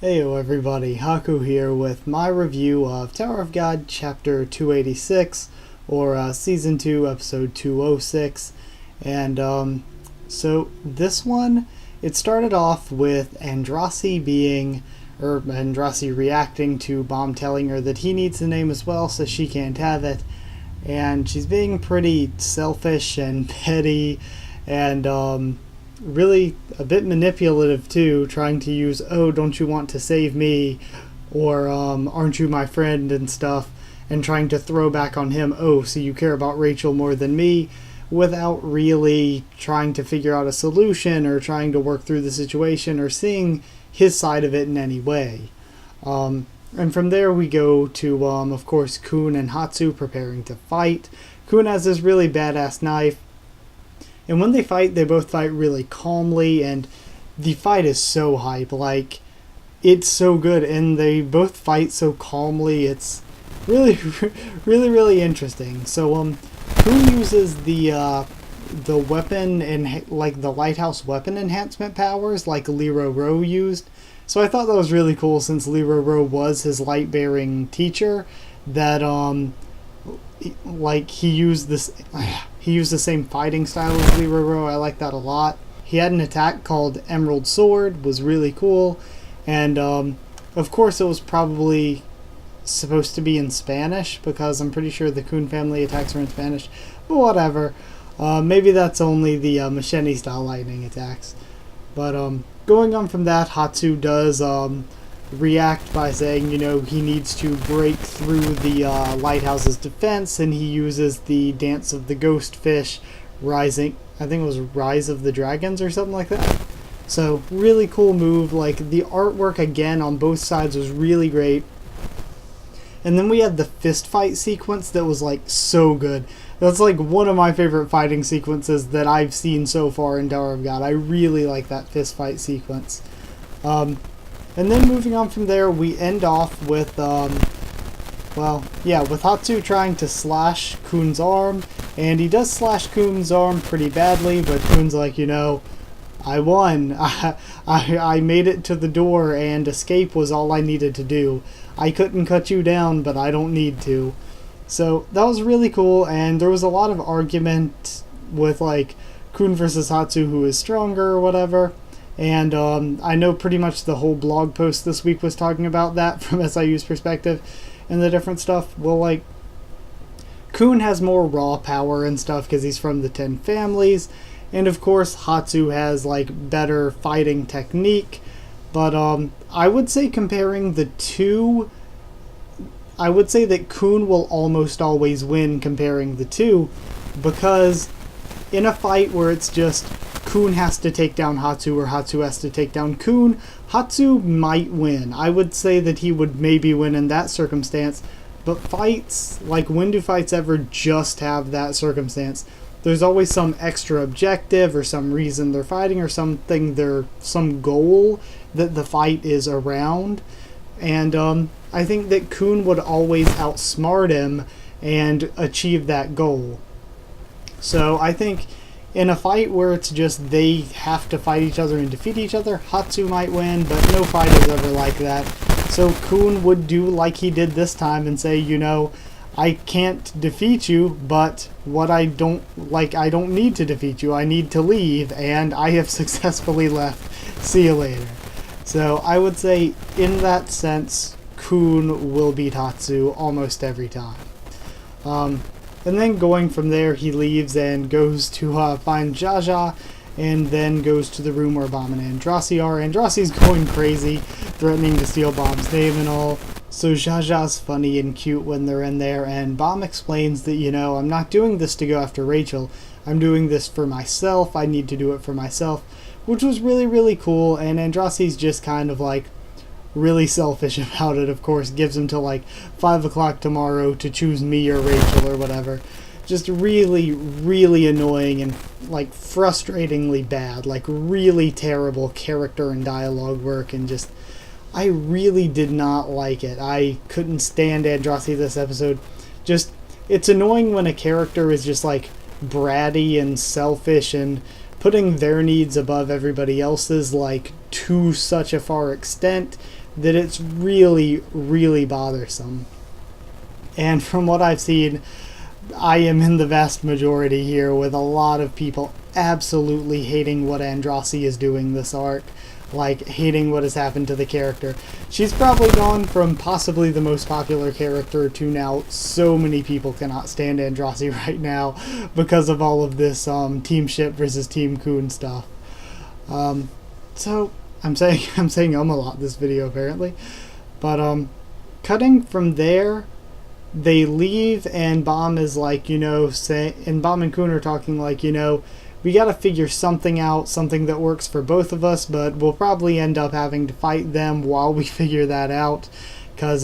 Heyo everybody, Haku here with my review of Tower of God Chapter 286, or Season 2, Episode 206. And so this one, it started off with Androssi reacting to Bomb telling her that he needs the name as well, so she can't have it. And she's being pretty selfish and petty, and really a bit manipulative too, trying to use, oh, don't you want to save me, or aren't you my friend and stuff, and trying to throw back on him, oh, so you care about Rachel more than me, without really trying to figure out a solution or trying to work through the situation or seeing his side of it in any way. And from there we go to, of course, Koon and Hatsu preparing to fight. Koon has this really badass knife, and when they fight, they both fight really calmly, and the fight is so hype. Like, it's so good, and they both fight so calmly. It's really, really interesting. So, Koon uses the weapon and like the lighthouse weapon enhancement powers, like Ro used. So I thought that was really cool, since Ro was his light-bearing teacher. That like he used the same fighting style as Ro. I like that a lot. He had an attack called Emerald Sword, was really cool, and of course it was probably supposed to be in Spanish, because I'm pretty sure the Koon family attacks are in Spanish, but whatever. Maybe that's only the Machete style lightning attacks. But going on from that, Hatsu does react by saying, you know, he needs to break through the lighthouse's defense, and he uses the Dance of the Ghost Fish, rising, I think it was Rise of the Dragons or something like that. So really cool move. Like, the artwork again on both sides was really great. And then we had the fist fight sequence that was like so good. That's like one of my favorite fighting sequences that I've seen so far in Tower of God. I really like that fist fight sequence. And then moving on from there, we end off with, with Hatsu trying to slash Koon's arm. And he does slash Koon's arm pretty badly, but Koon's like, you know, I won. I made it to the door, and escape was all I needed to do. I couldn't cut you down, but I don't need to. So that was really cool, and there was a lot of argument with like Koon versus Hatsu, who is stronger or whatever. And I know pretty much the whole blog post this week was talking about that from SIU's perspective and the different stuff. Well, like, Koon has more raw power and stuff because he's from the 10 families. And of course, Hatsu has like better fighting technique. But I would say comparing the two, I would say that Koon will almost always win comparing the two, because in a fight where it's just Koon has to take down Hatsu or Hatsu has to take down Koon, Hatsu might win. I would say that he would maybe win in that circumstance. But fights, like, when do fights ever just have that circumstance? There's always some extra objective or some reason they're fighting or something, some goal that the fight is around. And I think that Koon would always outsmart him and achieve that goal. So I think in a fight where it's just they have to fight each other and defeat each other, Hatsu might win, but no fight is ever like that. So Koon would do like he did this time and say, you know, I can't defeat you, but I don't need to defeat you. I need to leave, and I have successfully left. See you later. So I would say, in that sense, Koon will beat Hatsu almost every time. And then going from there, he leaves and goes to find Jaja, and then goes to the room where Bomb and Androssi are. Androssi's going crazy, threatening to steal Bomb's name and all. So Jaja's funny and cute when they're in there, and Bomb explains that, you know, I'm not doing this to go after Rachel. I'm doing this for myself. I need to do it for myself, which was really cool. And Androssi's just kind of like really selfish about it, of course. Gives him till like 5 o'clock tomorrow to choose me or Rachel or whatever. Just really annoying and like frustratingly bad, like really terrible character and dialogue work, and just I really did not like it. I couldn't stand Androssi this episode. Just, it's annoying when a character is just like bratty and selfish and putting their needs above everybody else's, like, to such a far extent that it's really, really bothersome. And from what I've seen, I am in the vast majority here, with a lot of people absolutely hating what Androssi is doing this arc. Like, hating what has happened to the character. She's probably gone from possibly the most popular character to now so many people cannot stand Androssi right now because of all of this Team Ship versus Team Koon stuff. So, I'm saying a lot this video apparently. But cutting from there, they leave and Bomb is like, and Bomb and Koon are talking like, we gotta figure something out, something that works for both of us, but we'll probably end up having to fight them while we figure that out, because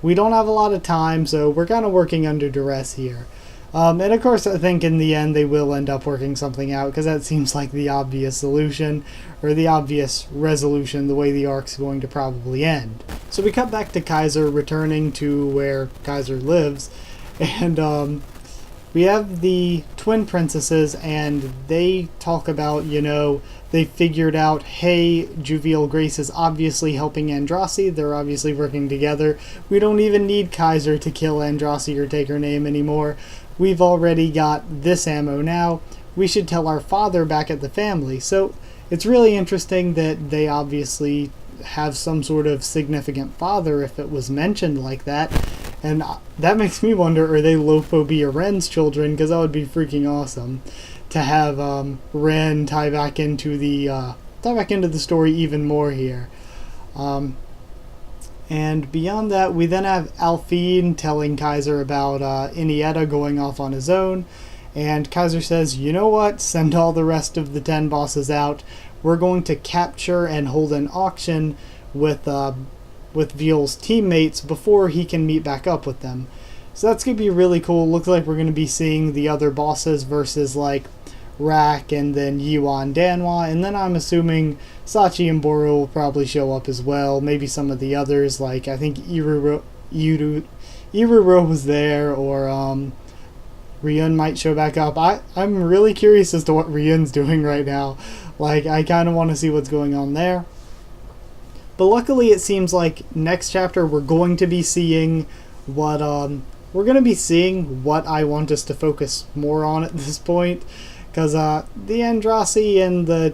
we don't have a lot of time, so we're kind of working under duress here. And of course, I think in the end they will end up working something out, because that seems like the obvious solution, or the obvious resolution, the way the arc's going to probably end. So we cut back to Kaiser returning to where Kaiser lives, and we have the twin princesses, and they talk about, they figured out, hey, Juviel Grace is obviously helping Androssi. They're obviously working together. We don't even need Kaiser to kill Androssi or take her name anymore. We've already got this ammo now. We should tell our father back at the family. So it's really interesting that they obviously have some sort of significant father if it was mentioned like that. And that makes me wonder, are they Lophobia Ren's children? Because that would be freaking awesome to have Ren tie back into the story even more here. And beyond that, we then have Alphine telling Kaiser about Inietta going off on his own. And Kaiser says, you know what? Send all the rest of the 10 bosses out. We're going to capture and hold an auction with Viel's teammates before he can meet back up with them. So that's going to be really cool. Looks like we're going to be seeing the other bosses versus like Rak and then Yuan Danhua, and then I'm assuming Sachi and Boru will probably show up as well. Maybe some of the others, like I think Iruro was there, or Ryun might show back up. I'm really curious as to what Ryun's doing right now. Like, I kind of want to see what's going on there. But luckily, it seems like next chapter we're going to be seeing what I want us to focus more on at this point, because the Androssi and the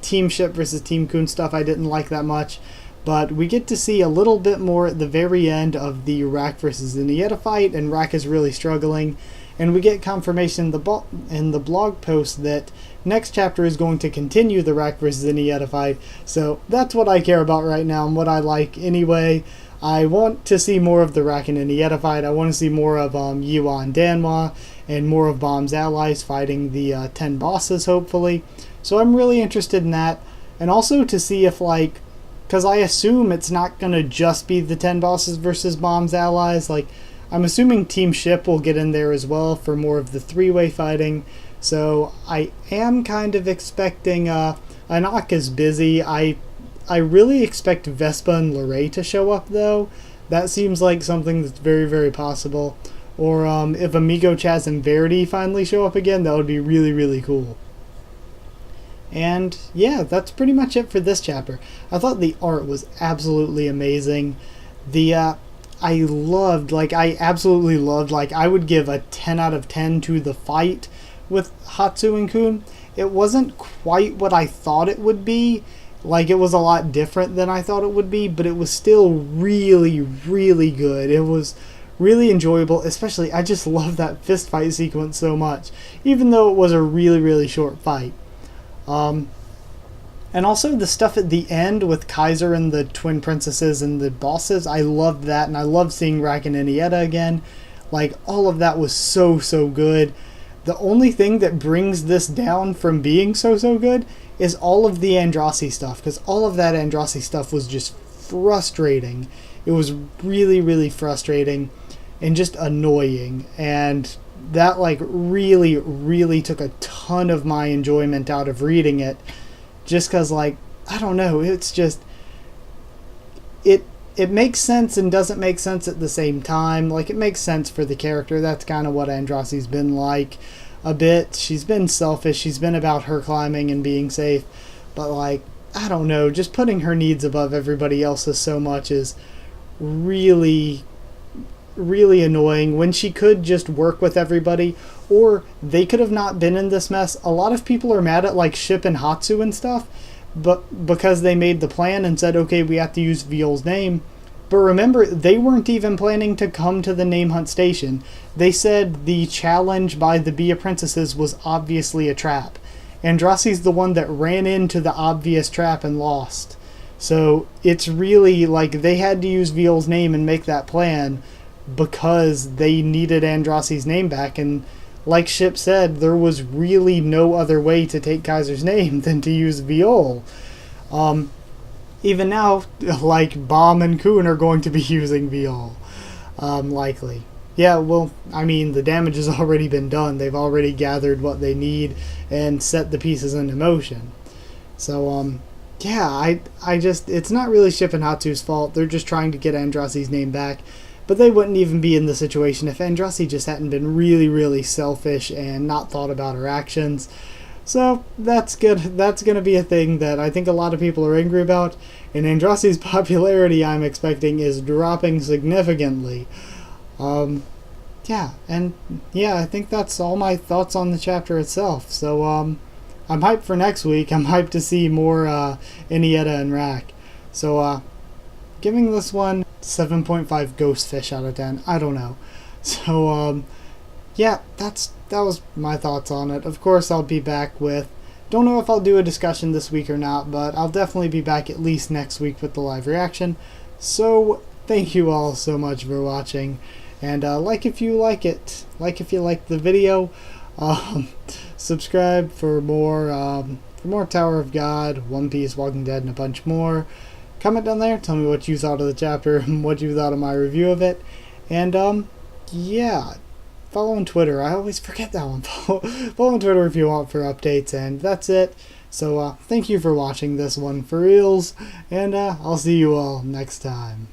Team Ship versus Team Koon stuff I didn't like that much, but we get to see a little bit more at the very end of the Rak versus Inietta fight, and Rak is really struggling, and we get confirmation in the blog post that next chapter is going to continue the Rak versus Inietta fight. So that's what I care about right now and what I like anyway. I want to see more of the Rak and Inietta fight. I want to see more of Yuan Danhua and more of Bomb's allies fighting the 10 bosses, hopefully. So I'm really interested in that. And also to see if, because I assume it's not going to just be the 10 bosses versus Bomb's allies. I'm assuming Team Ship will get in there as well for more of the three-way fighting. So I am kind of expecting, Anak is busy. I really expect Vespa and Lorray to show up, though. That seems like something that's very, very possible. Or if Amigo, Chaz, and Verity finally show up again, that would be really, really cool. And yeah, that's pretty much it for this chapter. I thought the art was absolutely amazing. I absolutely loved, I would give a 10 out of 10 to the fight with Hatsu and Koon. It wasn't quite what I thought it would be. It was a lot different than I thought it would be, but it was still really, really good. It was really enjoyable, especially I just love that fist fight sequence so much, even though it was a really, really short fight. And also the stuff at the end with Kaiser and the twin princesses and the bosses, I loved that, and I loved seeing Rak and Inietta again. All of that was so, so good. The only thing that brings this down from being so, so good is all of the Androssi stuff, because all of that Androssi stuff was just frustrating. It was really, really frustrating and just annoying, and that really, really took a ton of my enjoyment out of reading it, just because I don't know, it's just it makes sense and doesn't make sense at the same time. It makes sense for the character. That's kind of what Androssi's been like a bit. She's been selfish. She's been about her climbing and being safe. But I don't know, just putting her needs above everybody else's so much is really, really annoying when she could just work with everybody, or they could have not been in this mess. A lot of people are mad at like Ship and Hatsu and stuff, but because they made the plan and said, okay, we have to use Viol's name. But remember, they weren't even planning to come to the Name Hunt station. They said the challenge by the Bee Apprentices was obviously a trap. Androssi's the one that ran into the obvious trap and lost. So it's really like they had to use Viol's name and make that plan because they needed Androssi's name back. And like Ship said, there was really no other way to take Kaiser's name than to use Viol. Even now, like, Bomb and Koon are going to be using Viol, likely. Yeah, well, I mean, the damage has already been done. They've already gathered what they need and set the pieces into motion. So, yeah, I just, it's not really Ship and Hatsu's fault. They're just trying to get Androssi's name back. But they wouldn't even be in the situation if Androssi just hadn't been really, really selfish and not thought about her actions. So that's good. That's going to be a thing that I think a lot of people are angry about. And Androssi's popularity, I'm expecting, is dropping significantly. Yeah, and yeah, I think that's all my thoughts on the chapter itself. So I'm hyped for next week. I'm hyped to see more Inietta and Rack. So giving this one 7.5 Ghostfish out of 10. I don't know. So yeah, that was my thoughts on it. Of course, I'll be back with, don't know if I'll do a discussion this week or not, but I'll definitely be back at least next week with the live reaction. So thank you all so much for watching, and like if you like it, like if you like the video, subscribe for more Tower of God, One Piece, Walking Dead, and a bunch more. Comment down there, tell me what you thought of the chapter, what you thought of my review of it, and yeah. Follow on Twitter. I always forget that one. Follow on Twitter if you want for updates, and that's it. So thank you for watching this one for reals, and I'll see you all next time.